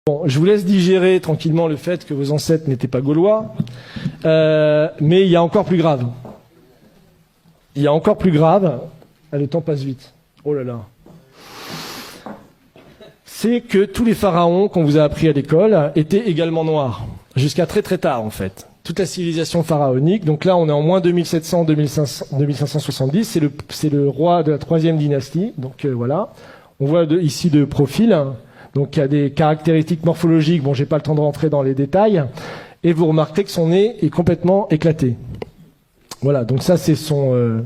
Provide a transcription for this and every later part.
Bon, je vous laisse digérer tranquillement le fait que vos ancêtres n'étaient pas gaulois, mais il y a encore plus grave. Il y a encore plus grave, le temps passe vite, oh là là. C'est que tous les pharaons qu'on vous a appris à l'école étaient également noirs, jusqu'à très très tard en fait. Toute la civilisation pharaonique, donc là on est en moins 2570, c'est le roi de la 3e dynastie, donc voilà. On voit ici de profil, donc il y a des caractéristiques morphologiques, bon j'ai pas le temps de rentrer dans les détails, et vous remarquez que son nez est complètement éclaté. Voilà, donc ça c'est son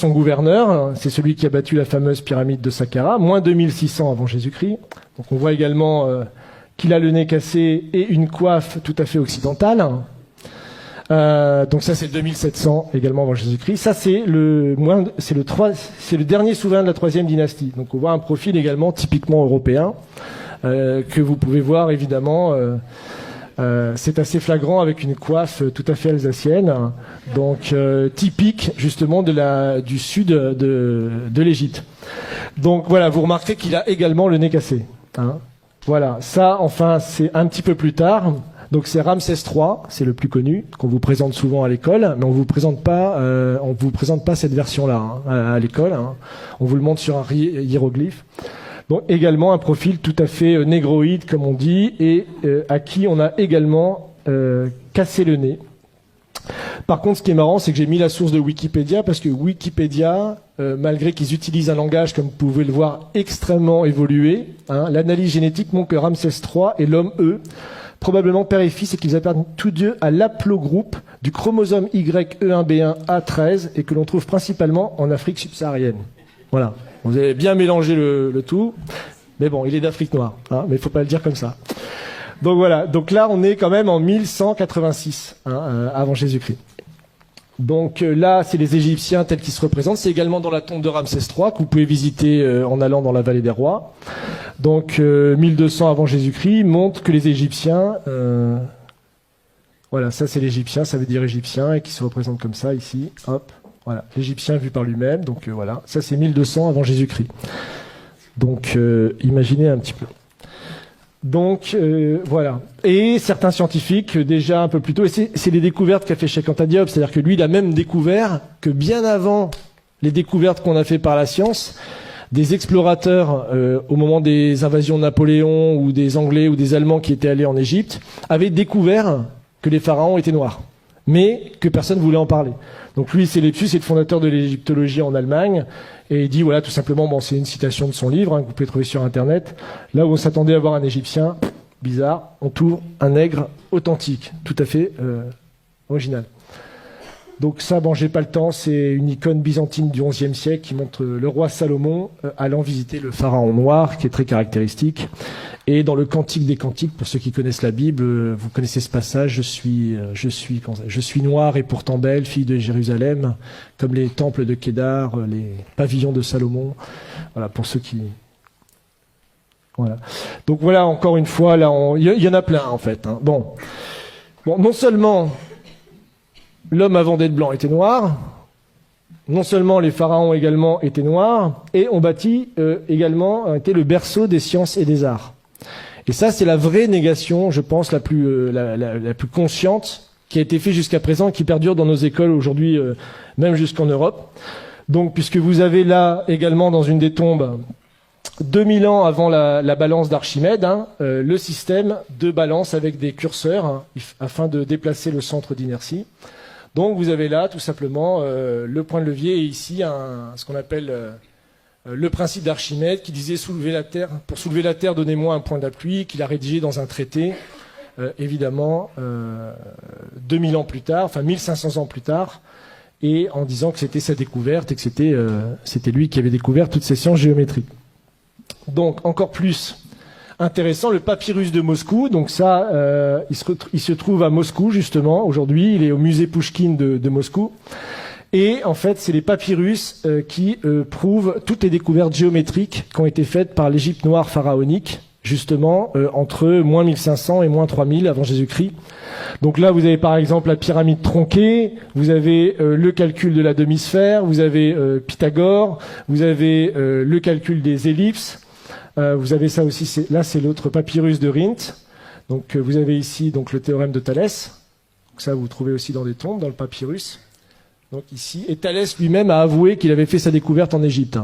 gouverneur, c'est celui qui a battu la fameuse pyramide de Saqqara, moins 2600 avant Jésus-Christ. Donc on voit également qu'il a le nez cassé et une coiffe tout à fait occidentale. Donc ça c'est 2700 également avant Jésus-Christ. Ça c'est le dernier souverain de la 3e dynastie. Donc on voit un profil également typiquement européen que vous pouvez voir évidemment. C'est assez flagrant avec une coiffe tout à fait alsacienne, donc typique justement du sud de l'Égypte. Donc voilà, vous remarquez qu'il a également le nez cassé. Hein. Voilà, ça enfin c'est un petit peu plus tard. Donc c'est Ramsès III, c'est le plus connu, qu'on vous présente souvent à l'école, mais on vous présente pas cette version-là hein, à l'école. Hein. On vous le montre sur un hiéroglyphe. Donc également un profil tout à fait négroïde, comme on dit, et à qui on a également cassé le nez. Par contre, ce qui est marrant, c'est que j'ai mis la source de Wikipédia, parce que Wikipédia, malgré qu'ils utilisent un langage, comme vous pouvez le voir, extrêmement évolué, hein, l'analyse génétique montre que Ramsès III et l'homme E, probablement père et fils, et qu'ils appartiennent tous deux à l'aplogroupe du chromosome YE1B1A13, et que l'on trouve principalement en Afrique subsaharienne. Voilà. Vous avez bien mélangé le tout, mais bon, il est d'Afrique noire, hein, mais il ne faut pas le dire comme ça. Donc voilà, donc là on est quand même en 1186 hein, avant Jésus-Christ. Donc là c'est les Égyptiens tels qu'ils se représentent, c'est également dans la tombe de Ramsès III que vous pouvez visiter en allant dans la vallée des rois. Donc 1200 avant Jésus-Christ montre que les Égyptiens, voilà ça c'est l'Égyptien, ça veut dire Égyptien et qui se représente comme ça ici, hop. Voilà, l'Égyptien vu par lui-même, donc voilà, ça c'est 1200 avant Jésus-Christ. Donc imaginez un petit peu. Donc voilà. Et certains scientifiques, déjà un peu plus tôt, et c'est les découvertes qu'a fait Cheikh Anta Diop, c'est-à-dire que lui il a même découvert que bien avant les découvertes qu'on a fait par la science, des explorateurs au moment des invasions de Napoléon ou des Anglais ou des Allemands qui étaient allés en Égypte, avaient découvert que les pharaons étaient noirs, mais que personne ne voulait en parler. Donc lui, c'est Lepsius, c'est le fondateur de l'égyptologie en Allemagne, et il dit, voilà, tout simplement, bon, c'est une citation de son livre, hein, que vous pouvez trouver sur Internet, là où on s'attendait à voir un Égyptien, bizarre, on trouve un nègre authentique, tout à fait original. Donc ça, bon, j'ai pas le temps, c'est une icône byzantine du XIe siècle qui montre le roi Salomon allant visiter le pharaon noir, qui est très caractéristique. Et dans le Cantique des Cantiques, pour ceux qui connaissent la Bible, vous connaissez ce passage, je suis noire et pourtant belle, fille de Jérusalem, comme les temples de Kédar, les pavillons de Salomon. Voilà, pour ceux qui... Voilà. Donc voilà, encore une fois, là, il y en a plein, en fait. Hein. Bon, non seulement l'homme avant d'être blanc était noir, non seulement les pharaons également étaient noirs, et on bâtit également, était le berceau des sciences et des arts. Et ça, c'est la vraie négation, je pense, la plus consciente, qui a été faite jusqu'à présent et qui perdure dans nos écoles aujourd'hui, même jusqu'en Europe. Donc, puisque vous avez là également dans une des tombes, 2000 ans avant la balance d'Archimède, hein, le système de balance avec des curseurs, hein, afin de déplacer le centre d'inertie. Donc, vous avez là, tout simplement, le point de levier et ici, ce qu'on appelle... le principe d'Archimède qui disait pour soulever la Terre, donnez-moi un point d'appui, qu'il a rédigé dans un traité, évidemment, 2000 ans plus tard, enfin 1500 ans plus tard, et en disant que c'était sa découverte et que c'était lui qui avait découvert toutes ces sciences géométriques. Donc, encore plus intéressant, le papyrus de Moscou, donc ça, il se trouve à Moscou, justement, aujourd'hui, il est au musée Pouchkine de Moscou. Et en fait, c'est les papyrus qui prouvent toutes les découvertes géométriques qui ont été faites par l'Égypte noire pharaonique, justement, entre moins 1500 et moins 3000 avant Jésus-Christ. Donc là, vous avez par exemple la pyramide tronquée, vous avez le calcul de la demi-sphère, vous avez Pythagore, vous avez le calcul des ellipses, Vous avez ça aussi, là c'est l'autre papyrus de Rhind. Donc vous avez ici donc, le théorème de Thalès. Donc, ça vous trouvez aussi dans des tombes, dans le papyrus. Donc ici, et Thalès lui-même a avoué qu'il avait fait sa découverte en Égypte.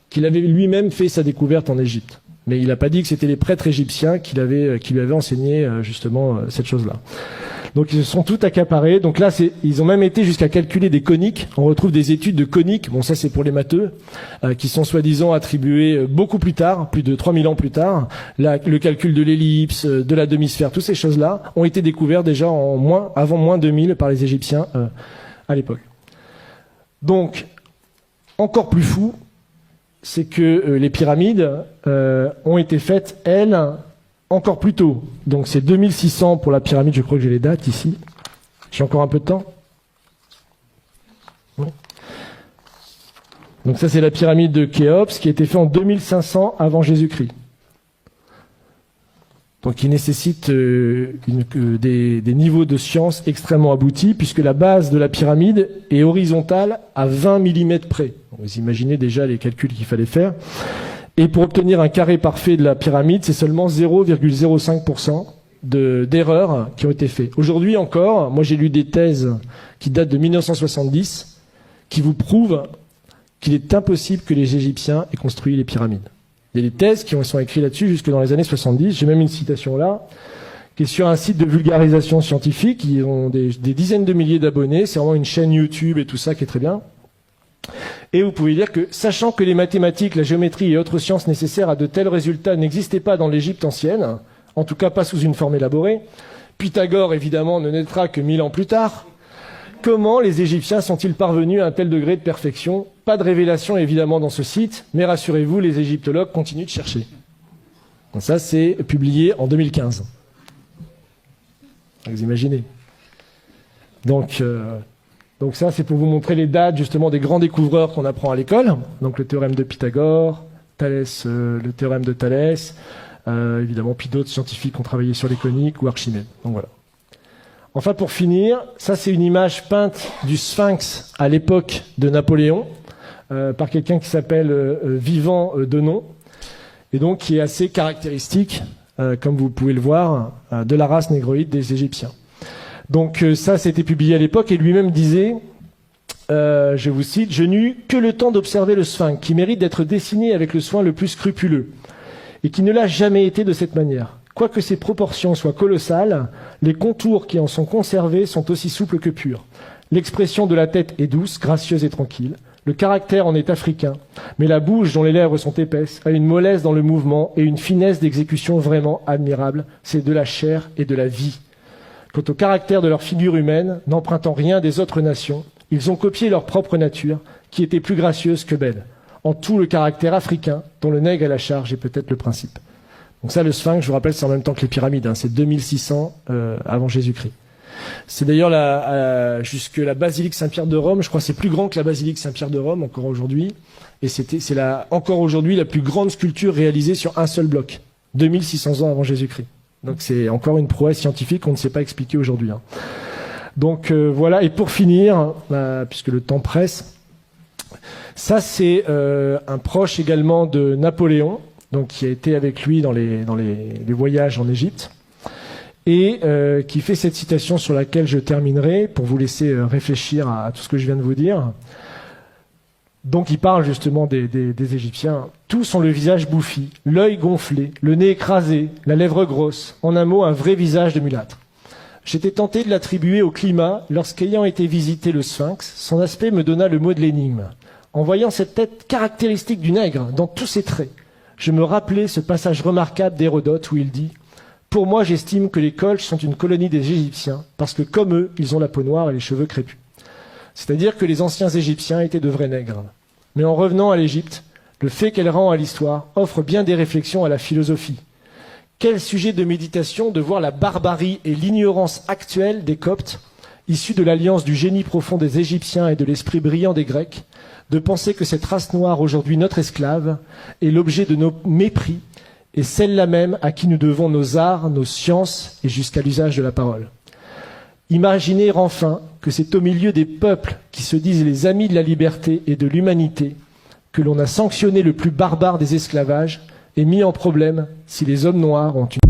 Qu'il avait lui-même fait sa découverte en Égypte. Mais il n'a pas dit que c'était les prêtres égyptiens qui lui avaient enseigné justement cette chose-là. Donc ils se sont tout accaparés. Donc là, ils ont même été jusqu'à calculer des coniques. On retrouve des études de coniques. Bon, ça c'est pour les matheux, qui sont soi-disant attribuées beaucoup plus tard, plus de 3000 ans plus tard. Là, le calcul de l'ellipse, de la demi-sphère, toutes ces choses-là ont été découvertes déjà avant moins 2000 par les Égyptiens à l'époque. Donc, encore plus fou, c'est que les pyramides ont été faites, elles, encore plus tôt. Donc c'est 2600 pour la pyramide, je crois que j'ai les dates ici. J'ai encore un peu de temps. Oui. Donc ça c'est la pyramide de Khéops qui a été faite en 2500 avant Jésus-Christ. Donc qui nécessite des niveaux de science extrêmement aboutis puisque la base de la pyramide est horizontale à 20 mm près. Vous imaginez déjà les calculs qu'il fallait faire. Et pour obtenir un carré parfait de la pyramide, c'est seulement 0,05% d'erreurs qui ont été faites. Aujourd'hui encore, moi j'ai lu des thèses qui datent de 1970 qui vous prouvent qu'il est impossible que les Égyptiens aient construit les pyramides. Il y a des thèses qui sont écrites là-dessus jusque dans les années 70. J'ai même une citation là, qui est sur un site de vulgarisation scientifique. Ils ont des dizaines de milliers d'abonnés. C'est vraiment une chaîne YouTube et tout ça qui est très bien. Et vous pouvez dire que, sachant que les mathématiques, la géométrie et autres sciences nécessaires à de tels résultats n'existaient pas dans l'Égypte ancienne, en tout cas pas sous une forme élaborée, Pythagore évidemment ne naîtra que 1000 ans plus tard, comment les Égyptiens sont-ils parvenus à un tel degré de perfection? Pas de révélation évidemment dans ce site, mais rassurez-vous, les égyptologues continuent de chercher. Donc ça c'est publié en 2015. Vous imaginez. Donc ça, c'est pour vous montrer les dates justement des grands découvreurs qu'on apprend à l'école. Donc le théorème de Pythagore, Thalès, le théorème de Thalès, évidemment, puis d'autres scientifiques ont travaillé sur les coniques ou Archimède. Donc voilà. Enfin, pour finir, ça c'est une image peinte du Sphinx à l'époque de Napoléon par quelqu'un qui s'appelle Vivant Denon, et donc qui est assez caractéristique, comme vous pouvez le voir, de la race négroïde des Égyptiens. Donc ça, c'était publié à l'époque, et lui-même disait, je vous cite, « Je n'eus que le temps d'observer le Sphinx, qui mérite d'être dessiné avec le soin le plus scrupuleux, et qui ne l'a jamais été de cette manière. Quoique ses proportions soient colossales, les contours qui en sont conservés sont aussi souples que purs. L'expression de la tête est douce, gracieuse et tranquille. Le caractère en est africain, mais la bouche dont les lèvres sont épaisses a une mollesse dans le mouvement et une finesse d'exécution vraiment admirable. C'est de la chair et de la vie. Quant au caractère de leur figure humaine, n'empruntant rien des autres nations, ils ont copié leur propre nature, qui était plus gracieuse que belle. En tout, le caractère africain, dont le nègre à la charge est peut-être le principe. » Donc ça, le Sphinx, je vous rappelle, c'est en même temps que les pyramides, c'est 2600 avant Jésus-Christ. C'est d'ailleurs jusque la basilique Saint-Pierre de Rome, je crois que c'est plus grand que la basilique Saint-Pierre de Rome encore aujourd'hui, et c'est encore aujourd'hui la plus grande sculpture réalisée sur un seul bloc, 2600 ans avant Jésus-Christ. Donc c'est encore une prouesse scientifique qu'on ne sait pas expliquer aujourd'hui. Donc voilà, et pour finir, puisque le temps presse, ça c'est un proche également de Napoléon, donc qui a été avec lui dans les voyages en Égypte, et qui fait cette citation sur laquelle je terminerai, pour vous laisser réfléchir à tout ce que je viens de vous dire. Donc il parle justement des Égyptiens. Tous ont le visage bouffi, l'œil gonflé, le nez écrasé, la lèvre grosse. En un mot, un vrai visage de mulâtre. J'étais tenté de l'attribuer au climat lorsqu'ayant été visiter le Sphinx, son aspect me donna le mot de l'énigme. En voyant cette tête caractéristique du nègre dans tous ses traits, je me rappelais ce passage remarquable d'Hérodote où il dit « Pour moi, j'estime que les Colches sont une colonie des Égyptiens parce que comme eux, ils ont la peau noire et les cheveux crépus. » C'est-à-dire que les anciens Égyptiens étaient de vrais nègres. Mais en revenant à l'Égypte, le fait qu'elle rend à l'histoire offre bien des réflexions à la philosophie. Quel sujet de méditation de voir la barbarie et l'ignorance actuelle des Coptes, issus de l'alliance du génie profond des Égyptiens et de l'esprit brillant des Grecs, de penser que cette race noire, aujourd'hui notre esclave, est l'objet de nos mépris, et celle-là même à qui nous devons nos arts, nos sciences et jusqu'à l'usage de la parole. Imaginez enfin que c'est au milieu des peuples qui se disent les amis de la liberté et de l'humanité que l'on a sanctionné le plus barbare des esclavages, est mis en problème si les hommes noirs ont une